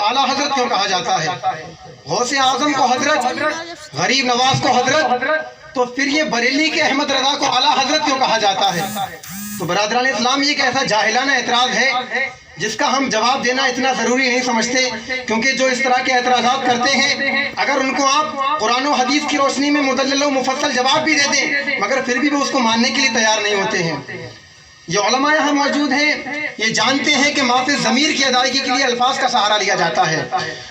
اعلیٰ حضرت کیوں کہا جاتا ہے؟ غوث اعظم کو حضرت، غریب نواز کو حضرت، تو پھر یہ بریلی کے احمد رضا کو اعلیٰ حضرت کیوں کہا جاتا ہے؟ تو برادران اسلام یہ ایک ایسا جاہلانہ اعتراض ہے جس کا ہم جواب دینا اتنا ضروری نہیں سمجھتے، کیونکہ جو اس طرح کے اعتراضات کرتے ہیں اگر ان کو آپ قرآن و حدیث کی روشنی میں مدلل و مفصل جواب بھی دے دیں مگر پھر بھی وہ اس کو ماننے کے لیے تیار نہیں ہوتے ہیں۔ یہ علماء یہاں موجود ہیں، یہ جانتے ہیں کہ معافی ضمیر کی ادائیگی کے لیے الفاظ کا سہارا لیا جاتا ہے،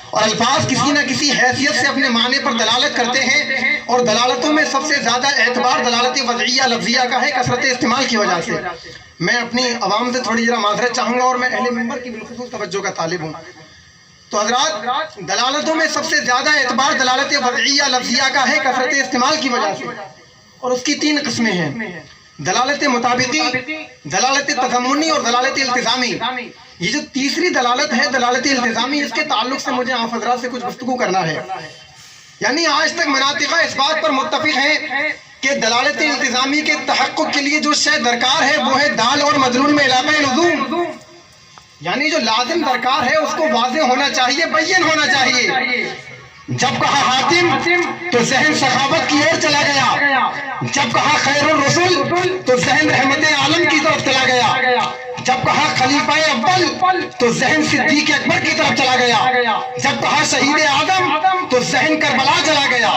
اور الفاظ کسی نہ کسی حیثیت سے اپنے معنی پر دلالت کرتے ہیں، اور دلالتوں میں سب سے زیادہ اعتبار دلالت وضعیہ لفظیہ کا ہے کثرت استعمال کی وجہ سے۔ میں اپنی عوام سے تھوڑی ذرا معذرت چاہوں گا اور میں اہل منبر کی بالخصوص توجہ کا طالب ہوں۔ تو حضرات دلالتوں میں سب سے زیادہ اعتبار دلالت وضعیہ لفظیہ کا ہے کثرت استعمال کی وجہ سے، اور اس کی 3 قسمیں ہیں: دلالت مطابقی، دلالت تضمنی اور دلالت التزامی۔ یہ جو تیسری دلالت ہے دلالت التزامی، اس کے تعلق سے مجھے آپ حضرات سے کچھ گفتگو کرنا ہے۔ یعنی آج تک مناطق اس بات پر متفق ہیں کہ دلالت التزامی کے تحقق کے لیے جو شے درکار ہے وہ ہے دال اور مدلول میں علاقہ لزوم، یعنی جو لازم درکار ہے اس کو واضح ہونا چاہیے، بین ہونا چاہیے۔ جب کہا حاتم تو ذہن سخاوت کی اور چلا گیا، جب کہا خیر الرسل تو ذہن رحمت عالم کی طرف چلا گیا، جب کہا خلیفہ اول تو ذہن صدیق اکبر کی طرف چلا گیا، جب کہا شہید اعظم تو ذہن کربلا چلا گیا،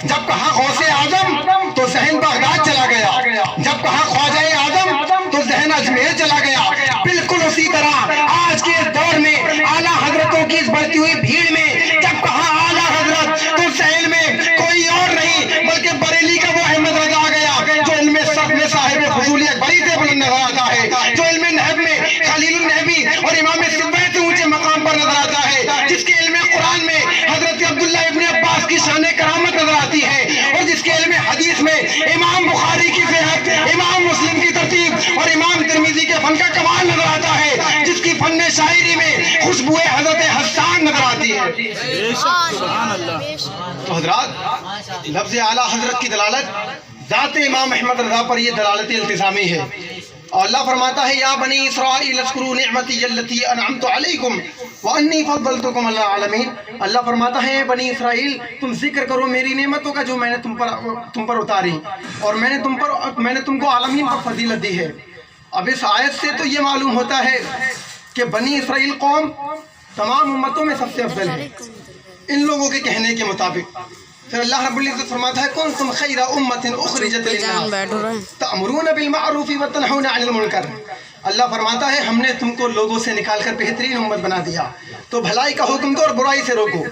جب کہا غوث اعظم تو ذہن بغداد چلا گیا، جب کہا خواجہ اعظم تو ذہن اجمیر چلا گیا۔ بالکل اسی طرح آج کے اس دور میں اعلیٰ حضرتوں کی اس بڑھتی ہوئی بھیڑ میں جب کہا اعلیٰ حضرت تو ذہن میں کوئی اور نہیں بلکہ بریلی کا وہ احمد رضا آ گیا جو علم صف میں صاحب حصولی اکبری سے بلند نظر آتا ہے، جو علم نحو میں خلیل النحوی اور امام سبوی سے اونچے مقام پر نظر آتا ہے، جس کے علم قرآن میں حضرت عبداللہ ابن عباس کی شان کرامت نظر آتی ہے، اور جس کے علم حدیث میں امام بخاری کی صحت، امام مسلم کی ترتیب اور امام ترمذی کے فن کا کمال نظر آتا ہے، جس کی فن شاعری میں خوشبو حضرت حسان نظر آتی ہے۔ تو حضرات لفظ اعلیٰ حضرت کی دلالت ذات امام احمد رضا پر یہ دلالت التزامی ہے، اور اللہ فرماتا ہے یا بنی اسرائیل اذکروا نعمتی التی انعمت علیکم وانی فضلتکم علی العالمین۔ اللہ فرماتا ہے بنی اسرائیل تم ذکر کرو میری نعمتوں کا جو میں نے تم پر اتاری، اور میں نے تم کو عالمین پر فضیلت دی ہے۔ اب اس آیت سے تو یہ معلوم ہوتا ہے کہ بنی اسرائیل قوم تمام امتوں میں سب سے افضل ہے ان لوگوں کے کہنے کے مطابق۔ پھر اللہ رب العزت فرماتا ہے کنتم خیر امت اخرجت للناس تأمرون بالمعروف وتنہون عن المنکر۔ اللہ فرماتا ہے ہم نے تم کو لوگوں سے نکال کر بہترین امت بنا دیا، تو بھلائی کا حکم دو اور برائی سے روکو۔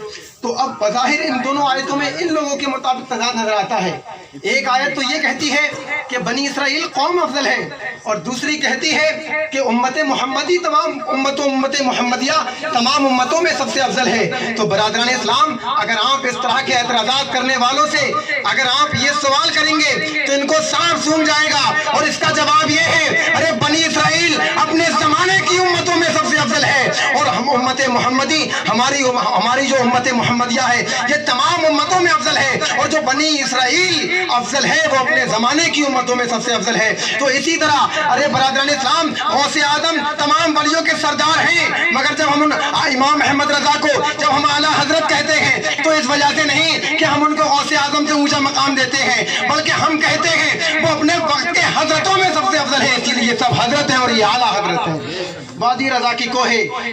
تو اب بظاہر ان دونوں آیتوں میں ان لوگوں کے مطابق تضاد نظر آتا ہے۔ ایک آیت تو یہ کہتی ہے کہ بنی اسرائیل قوم افضل ہے، اور دوسری کہتی ہے کہ امت محمدی تمام امت محمدیہ تمام امتوں میں سب سے افضل ہے۔ تو برادران اسلام اگر آپ اس طرح کے اعتراضات کرنے والوں سے اگر آپ یہ سوال کریں گے تو ان کو صاف سون جائے گا، اور اس کا جواب یہ ہے ارے بنی اسرائیل اپنے زمانے کی امتوں میں سب سے افضل ہے، اور ہم امت محمدی ہماری جو امت محمدیہ ہے یہ تمام امتوں میں افضل ہے، اور جو بنی اسرائیل افضل ہے وہ اپنے زمانے کی امتوں میں سب سے افضل ہے۔ تو اسی طرح ارے برادران اسلام غوث اعظم تمام ولیوں کے سردار ہیں، مگر جب ہم امام احمد رضا کو جب ہم اعلیٰ حضرت کہتے ہیں تو اس وجہ سے نہیں کہ ہم ان کو غوث اعظم سے اونچا مقام دیتے ہیں، بلکہ ہم کہتے ہیں وہ اپنے وقت کے حضرتوں میں سب سے افضل ہے، اسی لیے سب حضرت ہیں اور یہ اعلیٰ حضرت ہیں۔ وادی رضا کی کوہ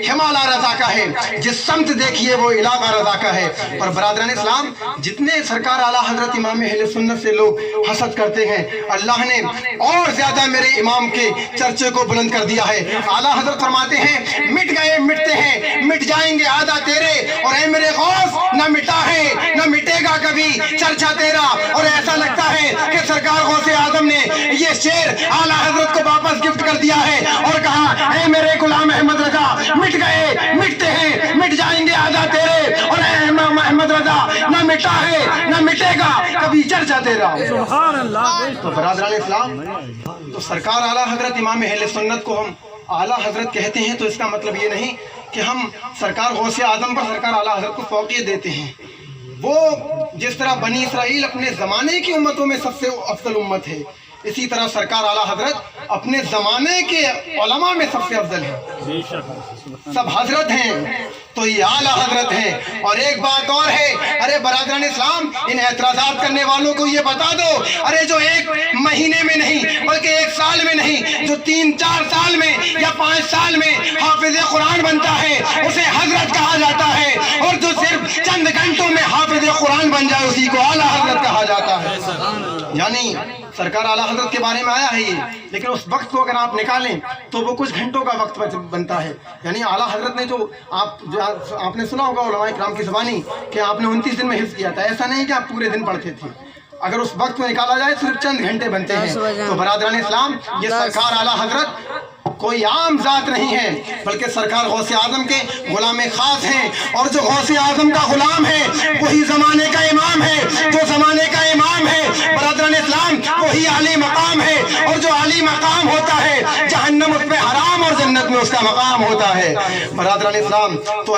ہمالا رضا کا ہے، جس سمت دیکھیے وہ علاقہ رضا کا ہے۔ اور برادران اسلام جتنے سرکار اعلیٰ حضرت امام اہل سنت سے لوگ حسد کرتے ہیں، اللہ نے اور زیادہ میرے امام کے چرچے کو بلند کر دیا ہے۔ اعلیٰ حضرت فرماتے ہیں مٹ گئے مٹتے ہیں مٹ جائیں گے آدھا تیرے، اور اے میرے غوث نہ مٹا ہے نہ مٹے گا کبھی چرچا تیرا۔ اور ایسا لگتا ہے کہ سرکار غوث اعظم نے یہ شعر اعلیٰ حضرت کو واپس گفٹ کر دیا ہے اور کہا اے میرے غلام احمد رضا مٹ گئے مٹتے ہیں مٹ جائیں گے آدھا تیرے، اور اے امام احمد رضا نہ مٹا ہے نہ مٹے گا کبھی چرچا تیرا۔ سبحان اللہ۔ تو برادران اسلام تو سرکار اعلیٰ حضرت امام اہل سنت کو ہم اعلیٰ حضرت کہتے ہیں تو اس کا مطلب یہ نہیں کہ ہم سرکار غوث اعظم پر سرکار اعلیٰ حضرت کو فوقیت دیتے ہیں۔ وہ جس طرح بنی اسرائیل اپنے زمانے کی امتوں میں سب سے افضل امت ہے، اسی طرح سرکار اعلیٰ حضرت اپنے زمانے کے علماء میں سب سے افضل ہے. سب حضرت ہیں تو یہ اعلیٰ حضرت ہیں. اور ایک بات اور ہے، ارے برادران اسلام، ان اعتراضات کرنے والوں کو یہ بتا دو، ارے جو 1 مہینے میں نہیں بلکہ 1 سال میں نہیں، جو 3-4 سال میں یا 5 سال میں حافظ قرآن بنتا ہے اسے حضرت کہا جاتا ہے، اور جو صرف چند گھنٹوں میں حافظ قرآن بن جائے اسی کو اعلیٰ حضرت کہا جاتا ہے. یعنی سرکار اعلیٰ حضرت کے بارے میں آیا ہے یہ، لیکن اس وقت کو اگر آپ نکالیں تو وہ کچھ گھنٹوں کا وقت بنتا ہے. یعنی اعلیٰ حضرت نے جو آپ نے سنا ہوگا علماء کرام کی زبانی کہ آپ نے 29 دن میں حفظ کیا تھا، ایسا نہیں کہ آپ پورے دن پڑھتے تھے. اگر اس وقت کو نکالا جائے صرف چند گھنٹے بنتے ہیں. تو برادران اسلام، یہ سرکار اعلیٰ حضرت کوئی عام ذات نہیں ہے، بلکہ سرکار غوث اعظم کے غلام خاص ہیں. اور جو غوث اعظم کا غلام ہے وہی زمانے کا امام ہے. جو زمانے کا امام ہے برادران اسلام وہی عالی مقام ہے. اور جو عالی مقام ہوتا ہے جہنم اس پہ حرام اور جنت میں اس کا مقام ہوتا ہے. برادران اسلام، تو